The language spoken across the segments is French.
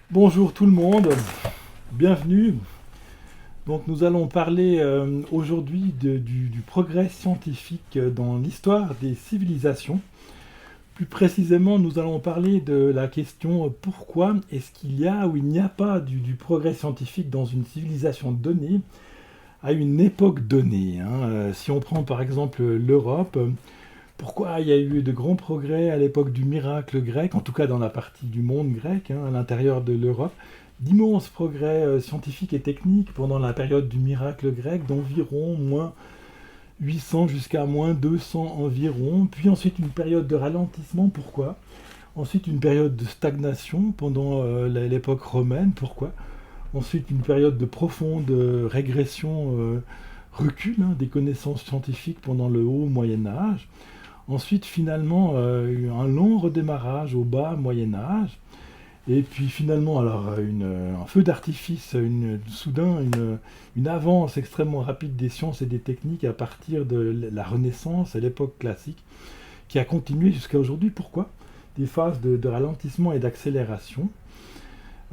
Bonjour tout le monde, bienvenue. Donc nous allons parler aujourd'hui du progrès scientifique dans l'histoire des civilisations. Plus précisément, nous allons parler de la question pourquoi est-ce qu'il y a ou il n'y a pas du progrès scientifique dans une civilisation donnée à une époque donnée, hein. Si on prend par exemple l'Europe, pourquoi il y a eu de grands progrès à l'époque du miracle grec, en tout cas dans la partie du monde grec, hein, à l'intérieur de l'Europe, d'immenses progrès scientifiques et techniques pendant la période du miracle grec d'environ moins 800 jusqu'à moins 200 environ, puis ensuite une période de ralentissement, pourquoi? Ensuite une période de stagnation pendant l'époque romaine, pourquoi? Ensuite une période de profonde régression, recul, hein, des connaissances scientifiques pendant le haut Moyen Âge. Ensuite, finalement, un long redémarrage au bas Moyen Âge. Et puis finalement, alors, un feu d'artifice, soudain, une avance extrêmement rapide des sciences et des techniques à partir de la Renaissance et l'époque classique, qui a continué jusqu'à aujourd'hui. Pourquoi? Des phases de ralentissement et d'accélération.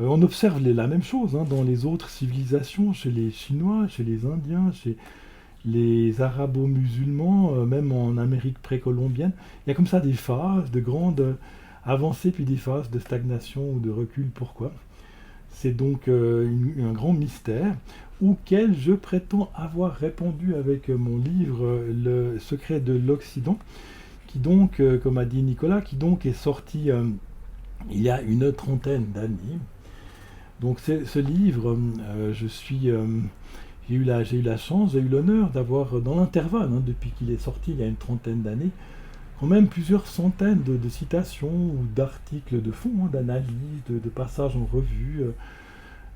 On observe la même chose, hein, dans les autres civilisations, chez les Chinois, chez les Indiens, chez les arabo-musulmans, même en Amérique précolombienne. Il y a comme ça des phases de grandes avancées, puis des phases de stagnation ou de recul. Pourquoi? C'est donc un grand mystère auquel je prétends avoir répondu avec mon livre Le secret de l'Occident, qui donc, comme a dit Nicolas, qui donc est sorti il y a une trentaine d'années. Donc ce livre, j'ai eu la chance, j'ai eu l'honneur d'avoir, dans l'intervalle, hein, depuis qu'il est sorti il y a une trentaine d'années, quand même plusieurs centaines de citations ou d'articles de fond, hein, d'analyses, de passages en revue,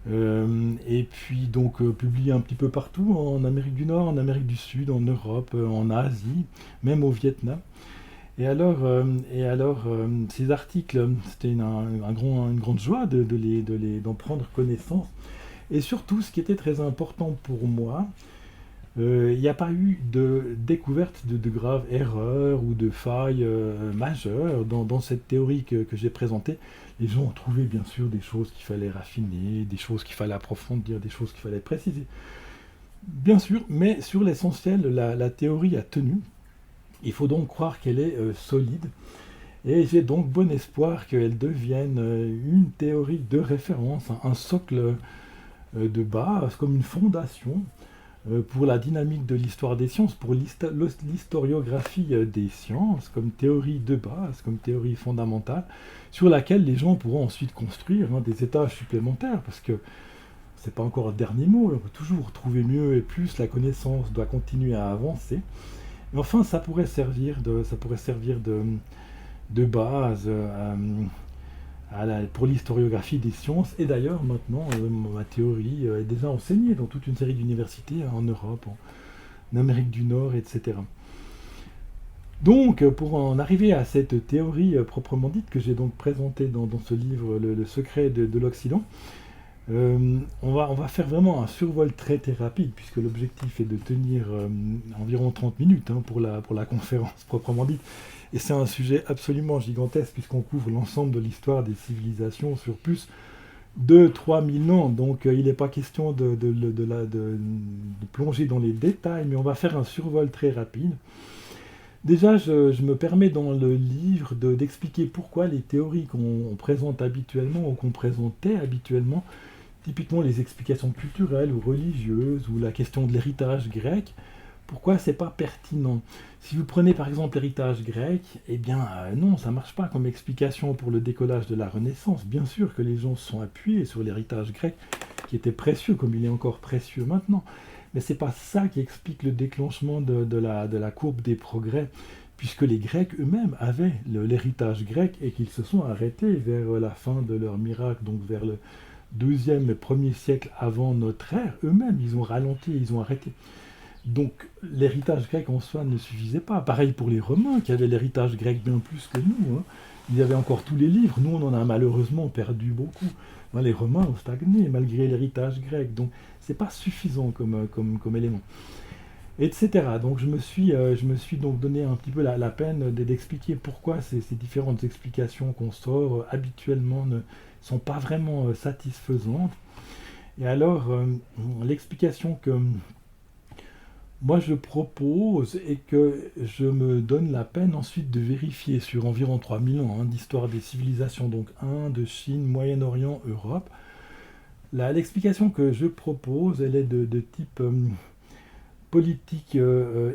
et puis donc publié un petit peu partout, en Amérique du Nord, en Amérique du Sud, en Europe, en Asie, même au Vietnam. Et alors, ces articles, c'était une grande joie d'en prendre connaissance. Et surtout, ce qui était très important pour moi, il n'y a pas eu de découverte de graves erreurs ou de failles majeures dans cette théorie que j'ai présentée. Les gens ont trouvé bien sûr des choses qu'il fallait raffiner, des choses qu'il fallait approfondir, des choses qu'il fallait préciser. Bien sûr, mais sur l'essentiel, la théorie a tenu. Il faut donc croire qu'elle est solide. Et j'ai donc bon espoir qu'elle devienne une théorie de référence, un socle de base, comme une fondation pour la dynamique de l'histoire des sciences, pour l'historiographie des sciences, comme théorie de base, comme théorie fondamentale, sur laquelle les gens pourront ensuite construire, hein, des étages supplémentaires, parce que c'est pas encore le dernier mot, on peut toujours trouver mieux et plus, la connaissance doit continuer à avancer. Et enfin, ça pourrait servir de base pour l'historiographie des sciences. Et d'ailleurs, maintenant, ma théorie est déjà enseignée dans toute une série d'universités, hein, en Europe, en Amérique du Nord, etc. Donc, pour en arriver à cette théorie proprement dite, que j'ai donc présentée dans ce livre, Le secret de l'Occident, on va faire vraiment un survol très très rapide, puisque l'objectif est de tenir environ 30 minutes, hein, pour la conférence proprement dite. Et c'est un sujet absolument gigantesque, puisqu'on couvre l'ensemble de l'histoire des civilisations sur plus de 3000 ans. Donc il n'est pas question de plonger dans les détails, mais on va faire un survol très rapide. Déjà, je me permets dans le livre d'expliquer pourquoi les théories qu'on présente habituellement ou qu'on présentait habituellement, typiquement les explications culturelles ou religieuses ou la question de l'héritage grec, pourquoi c'est pas pertinent. Si vous prenez par exemple l'héritage grec, eh bien non, ça marche pas comme explication pour le décollage de la Renaissance. Bien sûr que les gens se sont appuyés sur l'héritage grec, qui était précieux comme il est encore précieux maintenant. Mais c'est pas ça qui explique le déclenchement de la courbe des progrès, puisque les Grecs eux-mêmes avaient l'héritage grec et qu'ils se sont arrêtés vers la fin de leur miracle, donc vers le deuxième et premier siècle avant notre ère. Eux-mêmes, ils ont ralenti, ils ont arrêté. Donc l'héritage grec en soi ne suffisait pas. Pareil pour les Romains, qui avaient l'héritage grec bien plus que nous, hein. Ils avaient encore tous les livres. Nous, on en a malheureusement perdu beaucoup. Ben, les Romains ont stagné malgré l'héritage grec. Donc c'est pas suffisant comme élément. etc. Donc je me suis donc donné un petit peu la peine d'expliquer pourquoi ces différentes explications qu'on sort habituellement ne sont pas vraiment satisfaisantes. Et alors, l'explication que moi je propose et que je me donne la peine ensuite de vérifier sur environ 3000 ans d'histoire des civilisations, donc Inde, Chine, Moyen-Orient, Europe. L'explication que je propose, elle est de type politique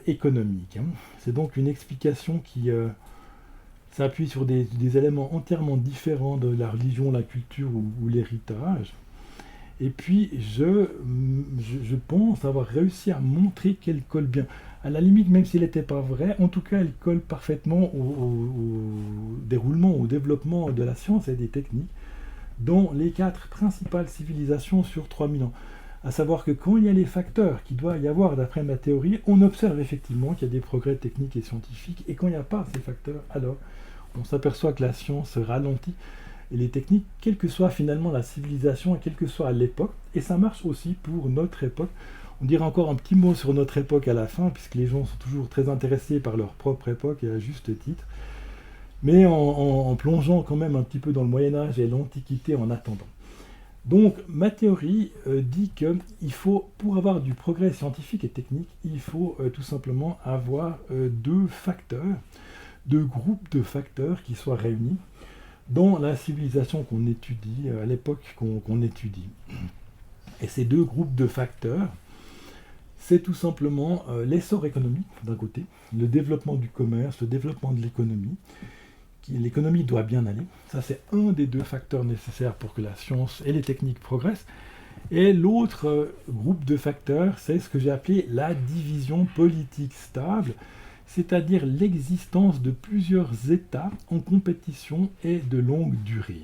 économique. C'est donc une explication qui s'appuie sur des éléments entièrement différents de la religion, la culture ou l'héritage. Et puis, je pense avoir réussi à montrer qu'elle colle bien. À la limite, même s'il n'était pas vrai, en tout cas, elle colle parfaitement au déroulement, au développement de la science et des techniques dans les 4 principales civilisations sur 3000 ans. À savoir que quand il y a les facteurs qu'il doit y avoir d'après ma théorie, on observe effectivement qu'il y a des progrès techniques et scientifiques, et quand il n'y a pas ces facteurs, alors on s'aperçoit que la science ralentit, et les techniques, quelle que soit finalement la civilisation et quelle que soit l'époque, et ça marche aussi pour notre époque. On dirait encore un petit mot sur notre époque à la fin, puisque les gens sont toujours très intéressés par leur propre époque, et à juste titre, mais en plongeant quand même un petit peu dans le Moyen-Âge et l'Antiquité en attendant. Donc ma théorie dit qu'il faut, pour avoir du progrès scientifique et technique, il faut tout simplement avoir 2 facteurs, 2 groupes de facteurs qui soient réunis dans la civilisation qu'on étudie, à l'époque qu'on étudie. Et ces 2 groupes de facteurs, c'est tout simplement l'essor économique d'un côté, le développement du commerce, le développement de l'économie. L'économie doit bien aller. Ça, c'est un des 2 facteurs nécessaires pour que la science et les techniques progressent. Et l'autre groupe de facteurs, c'est ce que j'ai appelé la division politique stable, c'est-à-dire l'existence de plusieurs États en compétition et de longue durée.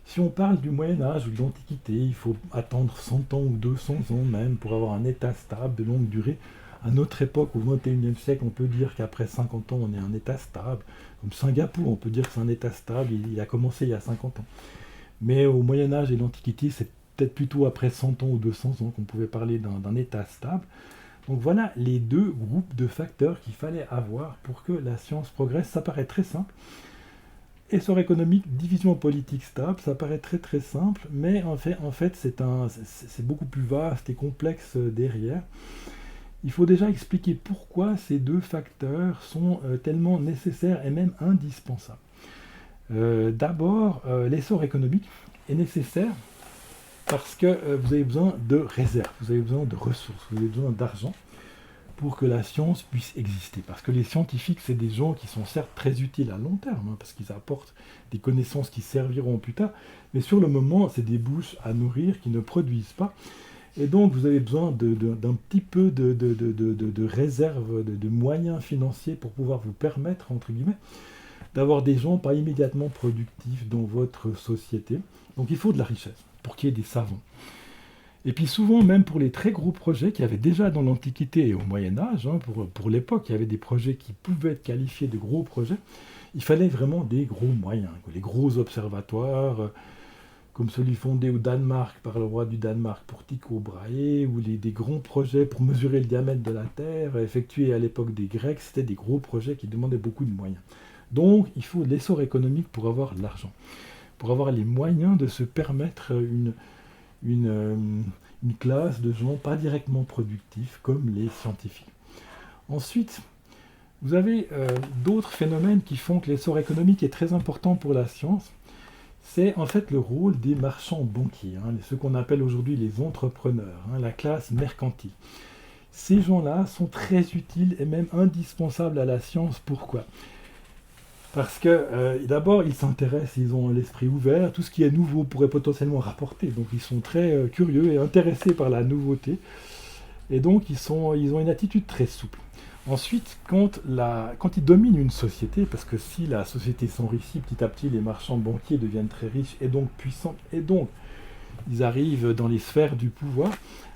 Si on parle du Moyen-Âge ou de l'Antiquité, il faut attendre 100 ans ou 200 ans même pour avoir un État stable de longue durée. À notre époque, au XXIe siècle, on peut dire qu'après 50 ans, on est un État stable. Comme Singapour, on peut dire que c'est un État stable, il a commencé il y a 50 ans. Mais au Moyen-Âge et l'Antiquité, c'est peut-être plutôt après 100 ans ou 200 ans qu'on pouvait parler d'un État stable. Donc voilà les 2 groupes de facteurs qu'il fallait avoir pour que la science progresse. Ça paraît très simple. Essor économique, division politique stable, ça paraît très très simple, mais en fait c'est beaucoup plus vaste et complexe derrière. Il faut déjà expliquer pourquoi ces 2 facteurs sont tellement nécessaires et même indispensables. D'abord, l'essor économique est nécessaire parce que vous avez besoin de réserves, vous avez besoin de ressources, vous avez besoin d'argent pour que la science puisse exister. Parce que les scientifiques, c'est des gens qui sont certes très utiles à long terme, parce qu'ils apportent des connaissances qui serviront plus tard, mais sur le moment, c'est des bouches à nourrir qui ne produisent pas. Et donc, vous avez besoin d'un petit peu de réserve, de moyens financiers pour pouvoir vous permettre, entre guillemets, d'avoir des gens pas immédiatement productifs dans votre société. Donc, il faut de la richesse pour qu'il y ait des savants. Et puis souvent, même pour les très gros projets qu'il y avait déjà dans l'Antiquité et au Moyen-Âge, pour l'époque, il y avait des projets qui pouvaient être qualifiés de gros projets, il fallait vraiment des gros moyens, les gros observatoires, comme celui fondé au Danemark par le roi du Danemark pour Tycho Brahe, ou des grands projets pour mesurer le diamètre de la Terre, effectués à l'époque des Grecs, c'était des gros projets qui demandaient beaucoup de moyens. Donc, il faut de l'essor économique pour avoir de l'argent, pour avoir les moyens de se permettre une classe de gens pas directement productifs comme les scientifiques. Ensuite, vous avez d'autres phénomènes qui font que l'essor économique est très important pour la science. C'est en fait le rôle des marchands banquiers, ce qu'on appelle aujourd'hui les entrepreneurs, la classe mercantile. Ces gens-là sont très utiles et même indispensables à la science. Pourquoi ? Parce que d'abord, ils s'intéressent, ils ont l'esprit ouvert, tout ce qui est nouveau pourrait potentiellement rapporter. Donc ils sont très curieux et intéressés par la nouveauté. Et donc ils ont une attitude très souple. Ensuite, quand ils dominent une société, parce que si la société s'enrichit petit à petit, les marchands banquiers deviennent très riches et donc puissants, et donc ils arrivent dans les sphères du pouvoir.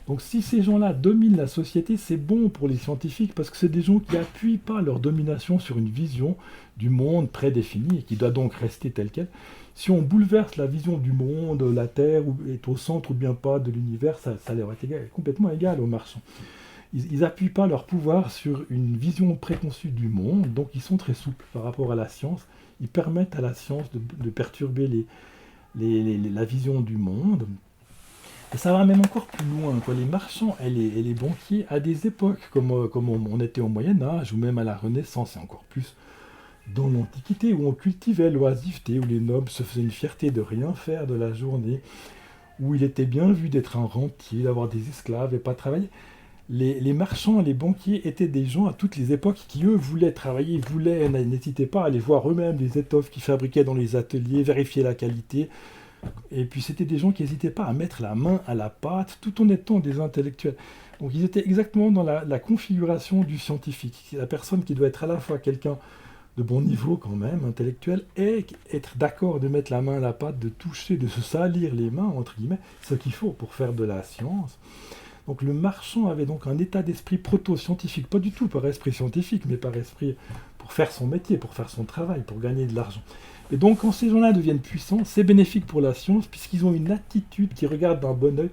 Donc si ces gens-là dominent la société, c'est bon pour les scientifiques, parce que c'est des gens qui n'appuient pas leur domination sur une vision du monde prédéfinie, et qui doit donc rester telle qu'elle. Si on bouleverse la vision du monde, la Terre est au centre ou bien pas de l'univers, ça leur est complètement égal aux marchands. ils n'appuient pas leur pouvoir sur une vision préconçue du monde, donc ils sont très souples par rapport à la science. Ils permettent à la science de perturber la vision du monde. Et ça va même encore plus loin, quoi. Les marchands et les banquiers, à des époques comme on était au Moyen-Âge, ou même à la Renaissance, et encore plus dans l'Antiquité, où on cultivait l'oisiveté, où les nobles se faisaient une fierté de rien faire de la journée, où il était bien vu d'être un rentier, d'avoir des esclaves et pas travailler. Les marchands, les banquiers étaient des gens à toutes les époques qui, eux, voulaient travailler, n'hésitaient pas à aller voir eux-mêmes les étoffes qu'ils fabriquaient dans les ateliers, vérifier la qualité. Et puis c'était des gens qui n'hésitaient pas à mettre la main à la pâte, tout en étant des intellectuels. Donc ils étaient exactement dans la configuration du scientifique. La personne qui doit être à la fois quelqu'un de bon niveau quand même, intellectuel, et être d'accord de mettre la main à la pâte, de toucher, de se salir les mains, entre guillemets, ce qu'il faut pour faire de la science. Donc le marchand avait donc un état d'esprit proto-scientifique, pas du tout par esprit scientifique, mais par esprit pour faire son métier, pour faire son travail, pour gagner de l'argent. Et donc quand ces gens-là deviennent puissants, c'est bénéfique pour la science, puisqu'ils ont une attitude qui regarde d'un bon œil,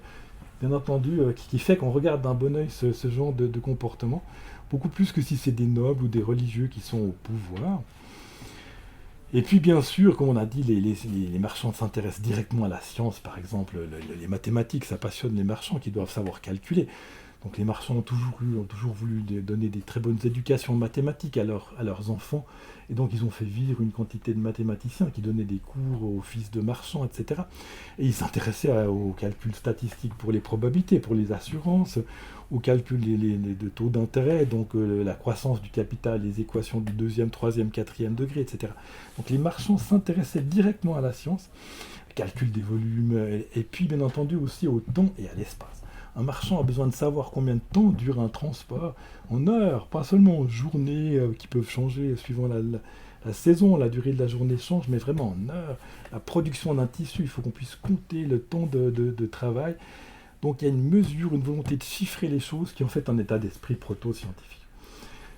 bien entendu, qui fait qu'on regarde d'un bon œil ce genre de comportement, beaucoup plus que si c'est des nobles ou des religieux qui sont au pouvoir. Et puis bien sûr, comme on a dit, les marchands s'intéressent directement à la science, par exemple les mathématiques, ça passionne les marchands qui doivent savoir calculer. Donc les marchands ont toujours voulu donner des très bonnes éducations mathématiques à leurs enfants, et donc ils ont fait vivre une quantité de mathématiciens qui donnaient des cours aux fils de marchands, etc. Et ils s'intéressaient aux calculs statistiques pour les probabilités, pour les assurances, aux calculs de taux d'intérêt, donc la croissance du capital, les équations du deuxième, troisième, quatrième degré, etc. Donc les marchands s'intéressaient directement à la science, calcul des volumes, et puis bien entendu aussi au temps et à l'espace. Un marchand a besoin de savoir combien de temps dure un transport en heures, pas seulement en journées qui peuvent changer suivant la saison, la durée de la journée change, mais vraiment en heures. La production d'un tissu, il faut qu'on puisse compter le temps de travail. Donc il y a une mesure, une volonté de chiffrer les choses qui est en fait un état d'esprit proto-scientifique.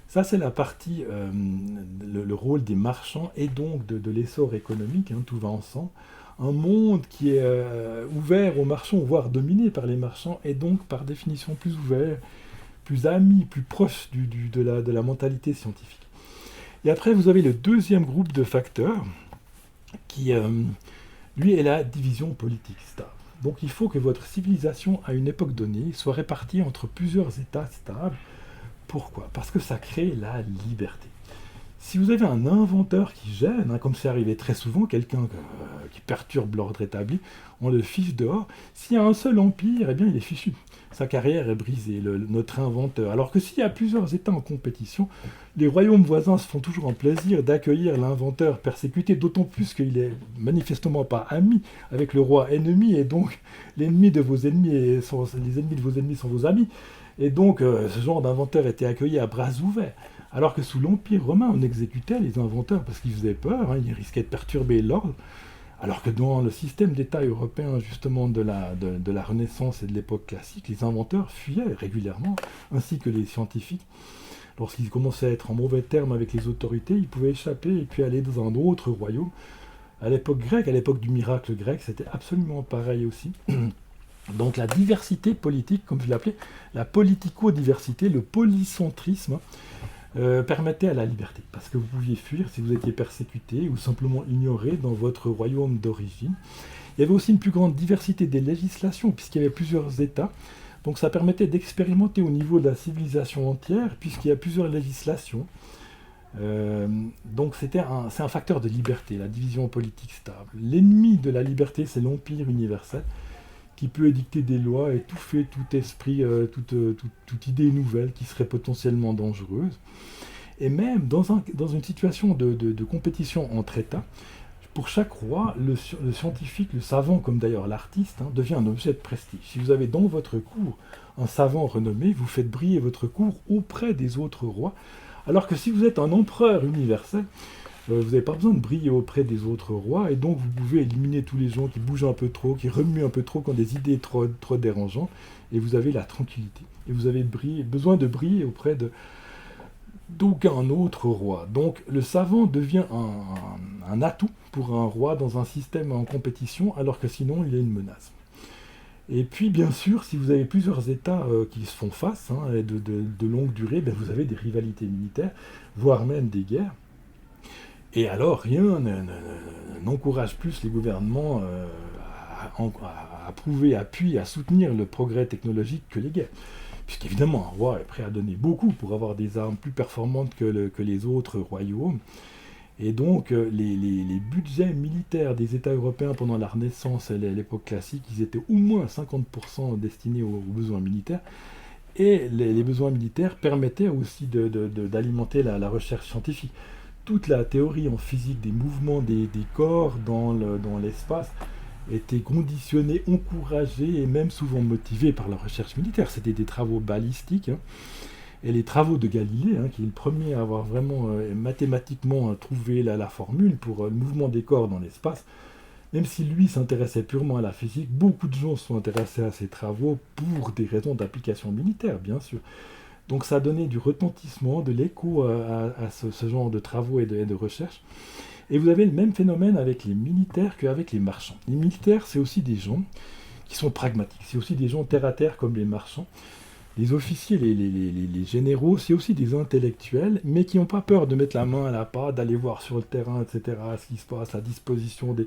Ça, c'est la partie, le rôle des marchands et donc de l'essor économique, hein, tout va ensemble. Un monde qui est ouvert aux marchands, voire dominé par les marchands, est donc par définition plus ouvert, plus ami, plus proche de la mentalité scientifique. Et après, vous avez le deuxième groupe de facteurs, qui, lui, est la division politique stable. Donc il faut que votre civilisation, à une époque donnée, soit répartie entre plusieurs États stables. Pourquoi ? Parce que ça crée la liberté. Si vous avez un inventeur qui gêne, hein, comme c'est arrivé très souvent, quelqu'un qui perturbe l'ordre établi, on le fiche dehors. S'il y a un seul empire, eh bien il est fichu. Sa carrière est brisée, notre inventeur. Alors que s'il y a plusieurs États en compétition, les royaumes voisins se font toujours un plaisir d'accueillir l'inventeur persécuté, d'autant plus qu'il est manifestement pas ami avec le roi ennemi, et donc l'ennemi de vos ennemis, les ennemis de vos ennemis sont vos amis. Et donc ce genre d'inventeur était accueilli à bras ouverts. Alors que sous l'Empire romain, on exécutait les inventeurs parce qu'ils faisaient peur, hein, ils risquaient de perturber l'ordre. Alors que dans le système d'État européen, justement, de la Renaissance et de l'époque classique, les inventeurs fuyaient régulièrement, ainsi que les scientifiques. Lorsqu'ils commençaient à être en mauvais termes avec les autorités, ils pouvaient échapper et puis aller dans un autre royaume. À l'époque grecque, à l'époque du miracle grec, c'était absolument pareil aussi. Donc la diversité politique, comme je l'appelais, la politico-diversité, le polycentrisme, permettait à la liberté, parce que vous pouviez fuir si vous étiez persécuté ou simplement ignoré dans votre royaume d'origine. Il y avait aussi une plus grande diversité des législations, puisqu'il y avait plusieurs États, donc ça permettait d'expérimenter au niveau de la civilisation entière, puisqu'il y a plusieurs législations. Donc c'est un facteur de liberté, la division politique stable. L'ennemi de la liberté, c'est l'Empire universel, qui peut édicter des lois, étouffer tout esprit, toute idée nouvelle qui serait potentiellement dangereuse. Et même dans une situation de compétition entre États, pour chaque roi, le scientifique, le savant, comme d'ailleurs l'artiste, hein, devient un objet de prestige. Si vous avez dans votre cour un savant renommé, vous faites briller votre cour auprès des autres rois, alors que si vous êtes un empereur universel, vous n'avez pas besoin de briller auprès des autres rois, et donc vous pouvez éliminer tous les gens qui bougent un peu trop, qui remuent un peu trop, qui ont des idées trop dérangeantes, et vous avez la tranquillité. Et vous avez besoin de briller auprès d'aucun autre roi. Donc le savant devient un atout pour un roi dans un système en compétition, alors que sinon il est une menace. Et puis, bien sûr, si vous avez plusieurs États qui se font face, hein, et de longue durée, ben, vous avez des rivalités militaires, voire même des guerres. Et alors, rien n'encourage plus les gouvernements à prouver, à appuyer, à soutenir le progrès technologique que les guerres. Puisqu'évidemment, un roi est prêt à donner beaucoup pour avoir des armes plus performantes que les autres royaumes. Et donc, les budgets militaires des États européens pendant la Renaissance et l'époque classique, ils étaient au moins 50% destinés aux besoins militaires. Et les besoins militaires permettaient aussi d'alimenter la recherche scientifique. Toute la théorie en physique des mouvements des corps dans l'espace était conditionnée, encouragée et même souvent motivée par la recherche militaire. C'était des travaux balistiques, hein. Et les travaux de Galilée, hein, qui est le premier à avoir vraiment mathématiquement trouvé la formule pour le mouvement des corps dans l'espace, même si lui s'intéressait purement à la physique, beaucoup de gens se sont intéressés à ses travaux pour des raisons d'application militaire, bien sûr. Donc ça a donné du retentissement, de l'écho à ce genre de travaux et de recherche. Et vous avez le même phénomène avec les militaires qu'avec les marchands. Les militaires, c'est aussi des gens qui sont pragmatiques, c'est aussi des gens terre à terre comme les marchands. Les officiers, les généraux, c'est aussi des intellectuels, mais qui n'ont pas peur de mettre la main à la pâte, d'aller voir sur le terrain, etc., ce qui se passe, la disposition de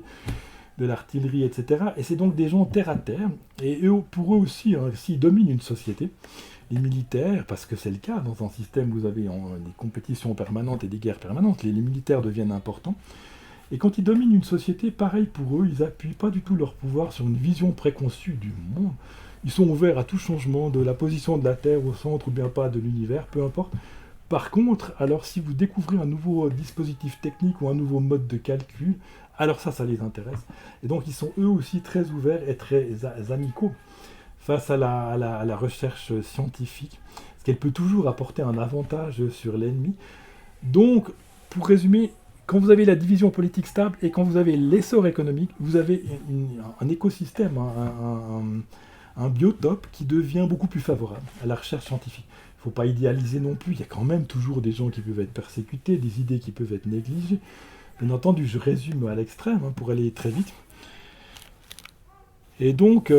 l'artillerie, etc. Et c'est donc des gens terre à terre, et pour eux aussi, hein, s'ils dominent une société, les militaires, parce que c'est le cas, dans un système où vous avez des compétitions permanentes et des guerres permanentes, les militaires deviennent importants. Et quand ils dominent une société, pareil pour eux, ils n'appuient pas du tout leur pouvoir sur une vision préconçue du monde. Ils sont ouverts à tout changement de la position de la Terre au centre ou bien pas de l'univers, peu importe. Par contre, alors si vous découvrez un nouveau dispositif technique ou un nouveau mode de calcul, alors ça les intéresse. Et donc ils sont eux aussi très ouverts et très amicaux face à la recherche scientifique, parce qu'elle peut toujours apporter un avantage sur l'ennemi. Donc, pour résumer, quand vous avez la division politique stable et quand vous avez l'essor économique, vous avez un écosystème, un biotope qui devient beaucoup plus favorable à la recherche scientifique. Il ne faut pas idéaliser non plus, il y a quand même toujours des gens qui peuvent être persécutés, des idées qui peuvent être négligées. Bien entendu, je résume à l'extrême pour aller très vite. Et donc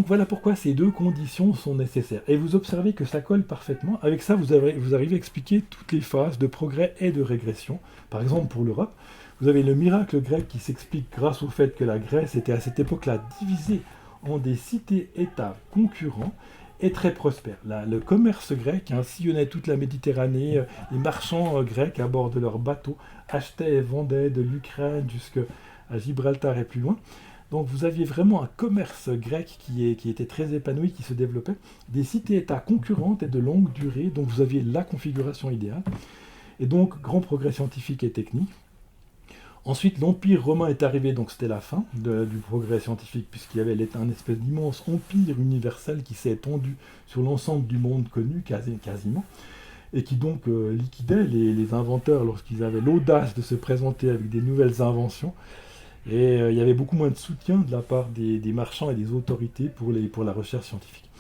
voilà pourquoi ces deux conditions sont nécessaires. Et vous observez que ça colle parfaitement. Avec ça, vous arrivez à expliquer toutes les phases de progrès et de régression. Par exemple, pour l'Europe, vous avez le miracle grec qui s'explique grâce au fait que la Grèce était à cette époque-là divisée en des cités-États concurrents et très prospères. Le commerce grec sillonnait toute la Méditerranée. Les marchands grecs à bord de leurs bateaux achetaient et vendaient de l'Ukraine jusqu'à Gibraltar et plus loin. Donc vous aviez vraiment un commerce grec qui était très épanoui, qui se développait, des cités-États concurrentes et de longue durée, donc vous aviez la configuration idéale, et donc grand progrès scientifique et technique. Ensuite, l'Empire romain est arrivé, donc c'était la fin du progrès scientifique, puisqu'il y avait un espèce d'immense empire universel qui s'est étendu sur l'ensemble du monde connu, quasiment, et qui donc liquidait les inventeurs lorsqu'ils avaient l'audace de se présenter avec des nouvelles inventions. Et il y avait beaucoup moins de soutien de la part des marchands et des autorités pour la recherche scientifique.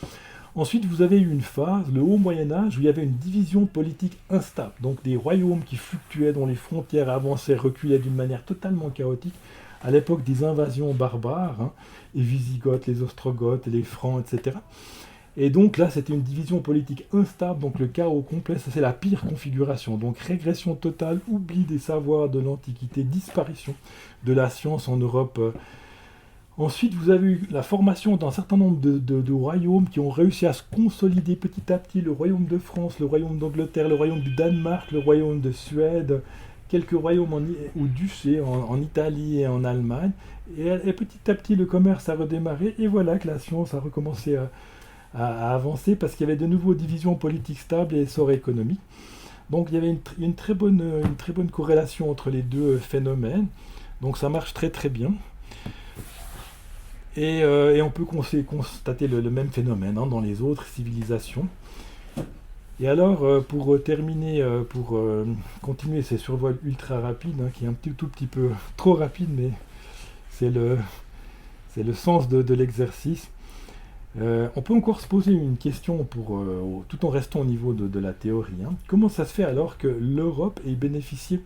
Ensuite, vous avez eu une phase, le haut Moyen-Âge, où il y avait une division politique instable, donc des royaumes qui fluctuaient, dont les frontières avançaient, reculaient d'une manière totalement chaotique, à l'époque des invasions barbares, les Wisigoths, les Ostrogoths, les Francs, etc. Et donc là, c'était une division politique instable, donc le chaos complet, ça c'est la pire configuration. Donc régression totale, oubli des savoirs de l'Antiquité, disparition de la science en Europe. Ensuite, vous avez eu la formation d'un certain nombre de royaumes qui ont réussi à se consolider petit à petit. Le royaume de France, le royaume d'Angleterre, le royaume du Danemark, le royaume de Suède, quelques royaumes ou duchés en Italie et en Allemagne. Et petit à petit, le commerce a redémarré. Et voilà que la science a recommencé à avancer parce qu'il y avait de nouveau divisions politiques stables et essor économique. Donc il y avait une très bonne corrélation entre les deux phénomènes. Donc ça marche très très bien. Et on peut constater le même phénomène dans les autres civilisations. Et alors, pour terminer, pour continuer ces survols ultra rapides, qui est un tout petit peu trop rapide, mais c'est le sens de l'exercice. On peut encore se poser une question tout en restant au niveau de la théorie. Comment ça se fait alors que l'Europe ait bénéficié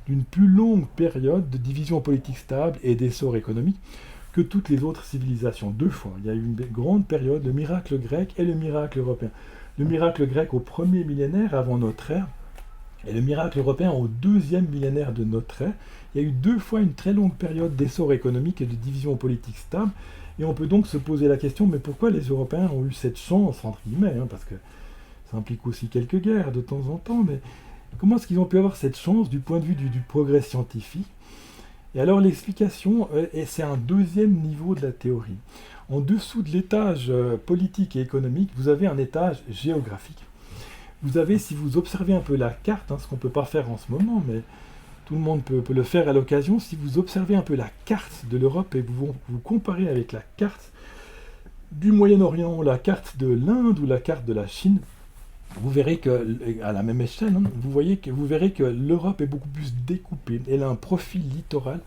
d'une plus longue période de division politique stable et d'essor économique, que toutes les autres civilisations. 2 fois. Il y a eu une grande période, le miracle grec et le miracle européen. Le miracle grec au 1er millénaire avant notre ère, et le miracle européen au 2e millénaire de notre ère. Il y a eu 2 fois une très longue période d'essor économique et de division politique stable. Et on peut donc se poser la question, mais pourquoi les Européens ont eu cette chance, entre guillemets, parce que ça implique aussi quelques guerres de temps en temps, mais comment est-ce qu'ils ont pu avoir cette chance du point de vue du progrès scientifique? Et alors l'explication, c'est un 2e niveau de la théorie. En dessous de l'étage politique et économique, vous avez un étage géographique. Vous avez, si vous observez un peu la carte, ce qu'on ne peut pas faire en ce moment, mais tout le monde peut le faire à l'occasion, si vous observez un peu la carte de l'Europe et vous comparez avec la carte du Moyen-Orient, la carte de l'Inde ou la carte de la Chine, vous verrez que, à la même échelle, vous verrez que l'Europe est beaucoup plus découpée. Elle a un profil littoral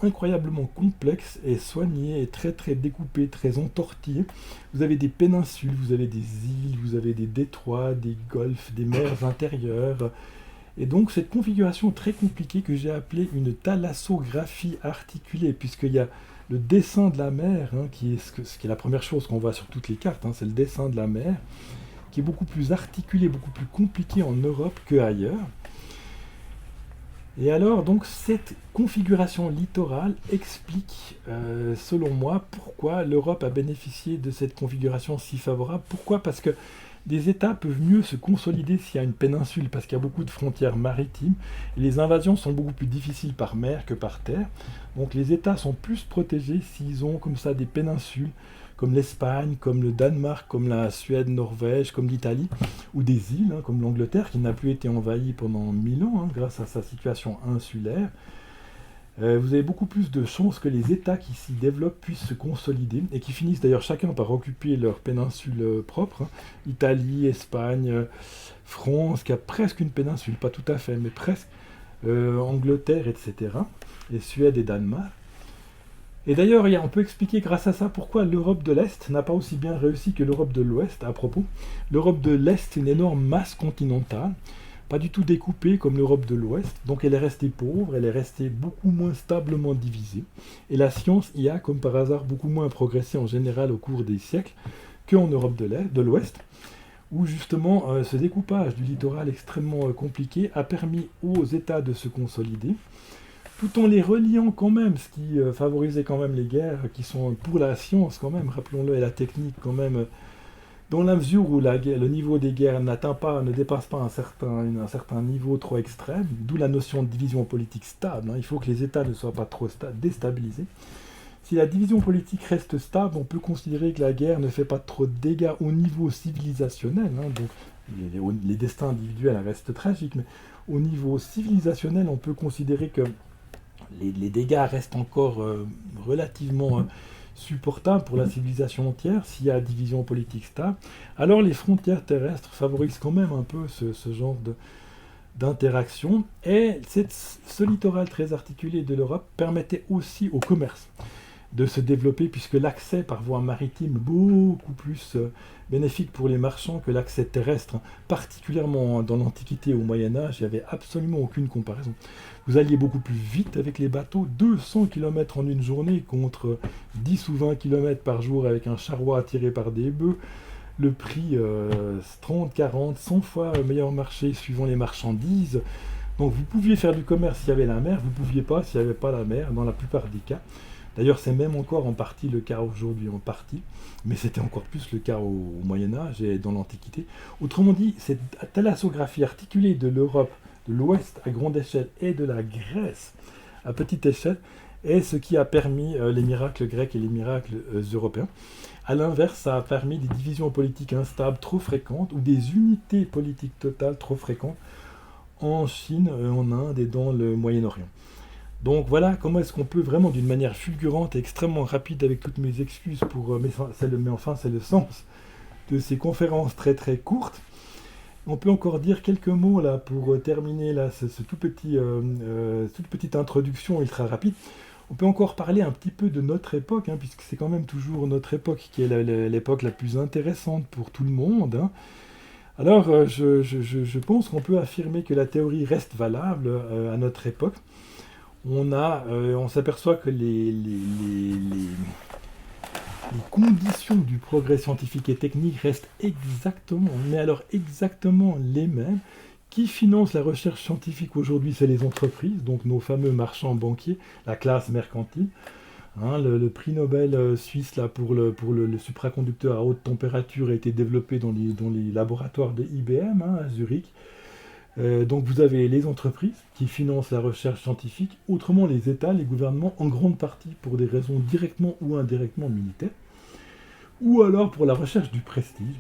incroyablement complexe et soigné, et très très découpé, très entortillé. Vous avez des péninsules, vous avez des îles, vous avez des détroits, des golfes, des mers intérieures. Et donc cette configuration très compliquée que j'ai appelée une thalassographie articulée, puisqu'il y a le dessin de la mer, qui est ce qui est la première chose qu'on voit sur toutes les cartes, c'est le dessin de la mer, qui est beaucoup plus articulé, beaucoup plus compliqué en Europe qu'ailleurs. Et alors, donc, cette configuration littorale explique, selon moi, pourquoi l'Europe a bénéficié de cette configuration si favorable. Pourquoi? Parce que des États peuvent mieux se consolider s'il y a une péninsule, parce qu'il y a beaucoup de frontières maritimes, et les invasions sont beaucoup plus difficiles par mer que par terre. Donc les États sont plus protégés s'ils ont comme ça des péninsules, comme l'Espagne, comme le Danemark, comme la Suède, Norvège, comme l'Italie, ou des îles, comme l'Angleterre, qui n'a plus été envahie pendant 1000 ans, grâce à sa situation insulaire. Vous avez beaucoup plus de chances que les États qui s'y développent puissent se consolider, et qui finissent d'ailleurs chacun par occuper leur péninsule propre. Italie, Espagne, France, qui a presque une péninsule, pas tout à fait, mais presque, Angleterre, etc., et Suède et Danemark. Et d'ailleurs, on peut expliquer grâce à ça pourquoi l'Europe de l'Est n'a pas aussi bien réussi que l'Europe de l'Ouest. À propos, l'Europe de l'Est, c'est une énorme masse continentale, pas du tout découpée comme l'Europe de l'Ouest, donc elle est restée pauvre, elle est restée beaucoup moins stablement divisée, et la science y a, comme par hasard, beaucoup moins progressé en général au cours des siècles qu'en Europe de l'Ouest, où justement ce découpage du littoral extrêmement compliqué a permis aux États de se consolider, tout en les reliant quand même, ce qui favorisait quand même les guerres, qui sont pour la science quand même, rappelons-le, et la technique quand même, dans la mesure où le niveau des guerres ne dépasse pas un certain niveau trop extrême, d'où la notion de division politique stable. Il faut que les États ne soient pas trop déstabilisés. Si la division politique reste stable, on peut considérer que la guerre ne fait pas trop de dégâts au niveau civilisationnel, donc les destins individuels restent tragiques, mais au niveau civilisationnel, on peut considérer que les dégâts restent encore relativement supportables pour la civilisation entière s'il y a division politique stable. Alors les frontières terrestres favorisent quand même un peu ce genre d'interaction. Et ce littoral très articulé de l'Europe permettait aussi au commerce de se développer, puisque l'accès par voie maritime beaucoup plus bénéfique pour les marchands que l'accès terrestre, particulièrement dans l'Antiquité et au Moyen-Âge, il n'y avait absolument aucune comparaison. Vous alliez beaucoup plus vite avec les bateaux, 200 km en une journée contre 10 ou 20 km par jour avec un charroi tiré par des bœufs. Le prix 30, 40, 100 fois meilleur marché suivant les marchandises. Donc vous pouviez faire du commerce s'il y avait la mer, vous ne pouviez pas s'il n'y avait pas la mer, dans la plupart des cas. D'ailleurs, c'est même encore en partie le cas aujourd'hui, mais c'était encore plus le cas au Moyen-Âge et dans l'Antiquité. Autrement dit, cette thalassographie articulée de l'Europe, de l'Ouest à grande échelle et de la Grèce à petite échelle est ce qui a permis les miracles grecs et les miracles européens. A l'inverse, ça a permis des divisions politiques instables trop fréquentes ou des unités politiques totales trop fréquentes en Chine, en Inde et dans le Moyen-Orient. Donc voilà comment est-ce qu'on peut vraiment d'une manière fulgurante et extrêmement rapide, avec toutes mes excuses mais enfin c'est le sens de ces conférences très très courtes. On peut encore dire quelques mots là pour terminer là, cette toute petite introduction ultra rapide. On peut encore parler un petit peu de notre époque, puisque c'est quand même toujours notre époque qui est l'époque la plus intéressante pour tout le monde. Alors je pense qu'on peut affirmer que la théorie reste valable à notre époque. on s'aperçoit que les conditions du progrès scientifique et technique restent exactement, mais alors exactement les mêmes. Qui finance la recherche scientifique aujourd'hui? C'est les entreprises, donc nos fameux marchands banquiers, la classe mercantile. Hein, le prix Nobel suisse là, pour le supraconducteur à haute température a été développé dans les laboratoires de IBM à Zurich. Donc vous avez les entreprises qui financent la recherche scientifique, autrement les États, les gouvernements, en grande partie pour des raisons directement ou indirectement militaires, ou alors pour la recherche du prestige,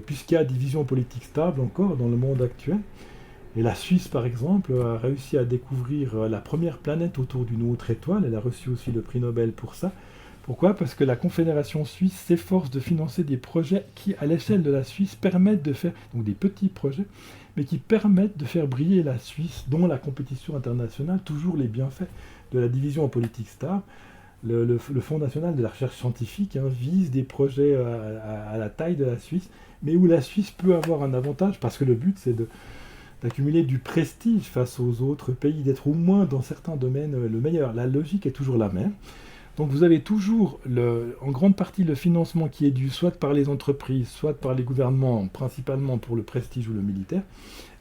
puisqu'il y a des visions politiques stables encore dans le monde actuel. Et la Suisse, par exemple, a réussi à découvrir la première planète autour d'une autre étoile. Elle a reçu aussi le prix Nobel pour ça. Pourquoi? Parce que la Confédération suisse s'efforce de financer des projets qui, à l'échelle de la Suisse, permettent de faire, donc des petits projets, mais qui permettent de faire briller la Suisse, dont la compétition internationale, toujours les bienfaits de la division en politique stable. Le Fonds national de la recherche scientifique vise des projets à la taille de la Suisse, mais où la Suisse peut avoir un avantage, parce que le but, c'est d'accumuler du prestige face aux autres pays, d'être au moins dans certains domaines le meilleur. La logique est toujours la même. Donc vous avez toujours en grande partie le financement qui est dû soit par les entreprises, soit par les gouvernements, principalement pour le prestige ou le militaire.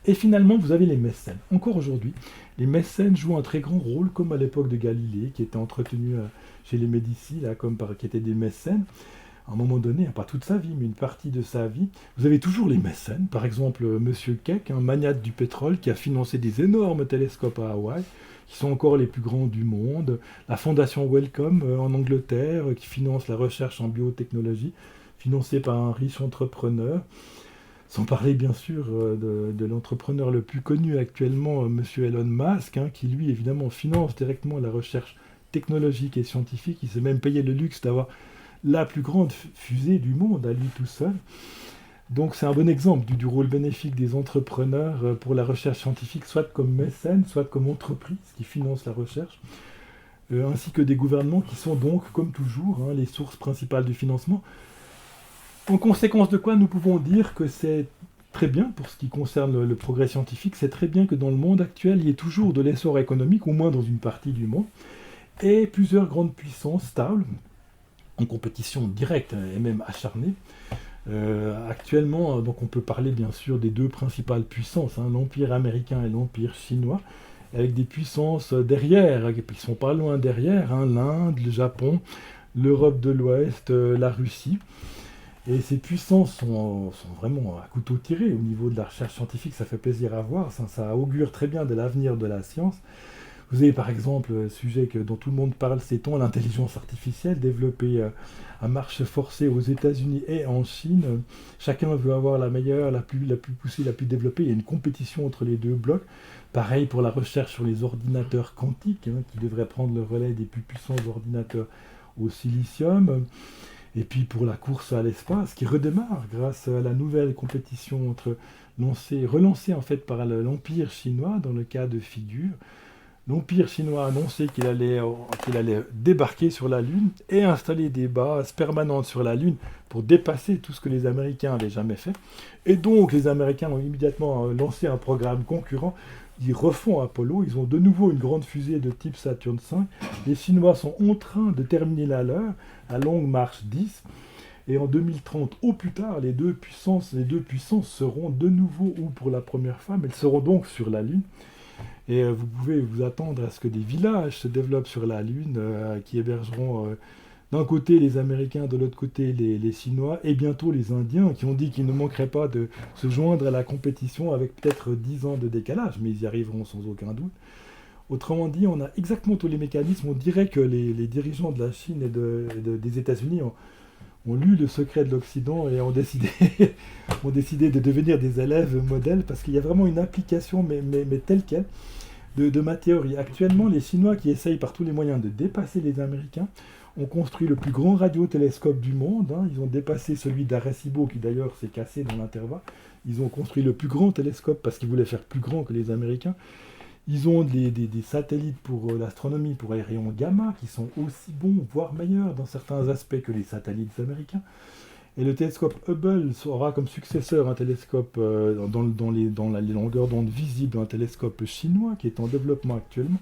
Et finalement, vous avez les mécènes. Encore aujourd'hui, les mécènes jouent un très grand rôle, comme à l'époque de Galilée, qui était entretenu chez les Médicis, là, qui étaient des mécènes. À un moment donné, pas toute sa vie, mais une partie de sa vie. Vous avez toujours les mécènes. Par exemple, Monsieur Keck, un magnate du pétrole, qui a financé des énormes télescopes à Hawaï, qui sont encore les plus grands du monde. La fondation Wellcome en Angleterre, qui finance la recherche en biotechnologie, financée par un riche entrepreneur. Sans parler bien sûr de l'entrepreneur le plus connu actuellement, Monsieur Elon Musk, qui lui évidemment finance directement la recherche technologique et scientifique. Il s'est même payé le luxe d'avoir la plus grande fusée du monde à lui tout seul. Donc c'est un bon exemple du rôle bénéfique des entrepreneurs pour la recherche scientifique, soit comme mécènes, soit comme entreprises qui financent la recherche, ainsi que des gouvernements qui sont donc, comme toujours, les sources principales du financement. En conséquence de quoi, nous pouvons dire que c'est très bien, pour ce qui concerne le progrès scientifique, c'est très bien que dans le monde actuel, il y ait toujours de l'essor économique, au moins dans une partie du monde, et plusieurs grandes puissances stables, en compétition directe et même acharnée. Actuellement, donc on peut parler bien sûr des deux principales puissances, l'Empire américain et l'Empire chinois, avec des puissances derrière, qui ne sont pas loin derrière, l'Inde, le Japon, l'Europe de l'Ouest, la Russie. Et ces puissances sont vraiment à couteau tiré au niveau de la recherche scientifique, ça fait plaisir à voir, ça augure très bien de l'avenir de la science. Vous avez par exemple un sujet dont tout le monde parle, c'est l'intelligence artificielle développée à marche forcée aux États-Unis et en Chine. Chacun veut avoir la meilleure, la plus poussée, la plus développée. Il y a une compétition entre les deux blocs. Pareil pour la recherche sur les ordinateurs quantiques, qui devraient prendre le relais des plus puissants ordinateurs au silicium. Et puis pour la course à l'espace, qui redémarre grâce à la nouvelle compétition relancée en fait par l'Empire chinois dans le cas de figure. L'Empire chinois a annoncé qu'il allait débarquer sur la Lune et installer des bases permanentes sur la Lune pour dépasser tout ce que les Américains n'avaient jamais fait. Et donc les Américains ont immédiatement lancé un programme concurrent. Ils refont Apollo, ils ont de nouveau une grande fusée de type Saturn V. Les Chinois sont en train de terminer la leur, la Longue Marche 10. Et en 2030, au plus tard, les deux puissances seront de nouveau, ou pour la première fois, mais elles seront donc sur la Lune. Et vous pouvez vous attendre à ce que des villages se développent sur la Lune, qui hébergeront d'un côté les Américains, de l'autre côté les Chinois, et bientôt les Indiens, qui ont dit qu'ils ne manqueraient pas de se joindre à la compétition avec peut-être 10 ans de décalage, mais ils y arriveront sans aucun doute. Autrement dit, on a exactement tous les mécanismes. On dirait que les dirigeants de la Chine et des États-Unis ont lu le secret de l'Occident et ont décidé de devenir des élèves modèles, parce qu'il y a vraiment une application, mais telle quelle, de ma théorie. Actuellement, les Chinois qui essayent par tous les moyens de dépasser les Américains ont construit le plus grand radiotélescope du monde. Ils ont dépassé celui d'Arecibo, qui d'ailleurs s'est cassé dans l'intervalle. Ils ont construit le plus grand télescope parce qu'ils voulaient faire plus grand que les Américains. Ils ont des satellites pour l'astronomie, pour les rayons gamma, qui sont aussi bons, voire meilleurs dans certains aspects que les satellites américains. Et le télescope Hubble aura comme successeur un télescope dans la longueur d'onde visible, un télescope chinois qui est en développement actuellement.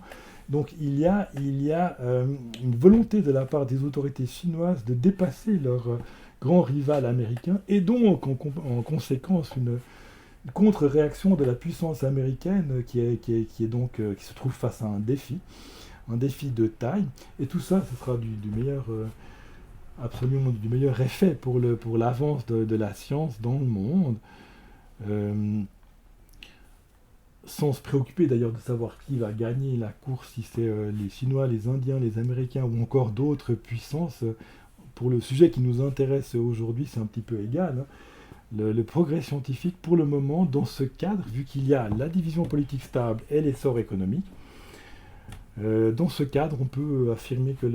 Donc il y a une volonté de la part des autorités chinoises de dépasser leur grand rival américain, et donc en conséquence une contre-réaction de la puissance américaine qui est donc, qui se trouve face à un défi de taille. Et tout ça, ce sera du meilleur, absolument du meilleur effet pour l'avance de la science dans le monde. Euh, Sans se préoccuper d'ailleurs de savoir qui va gagner la course, si c'est les Chinois, les Indiens, les Américains ou encore d'autres puissances. Pour le sujet qui nous intéresse aujourd'hui, c'est un petit peu égal, hein. Le progrès scientifique, pour le moment, dans ce cadre, vu qu'il y a la division politique stable et l'essor économique, dans ce cadre, on peut affirmer que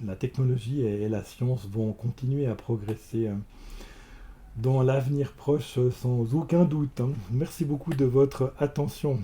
la technologie et la science vont continuer à progresser dans l'avenir proche sans aucun doute, hein. Merci beaucoup de votre attention.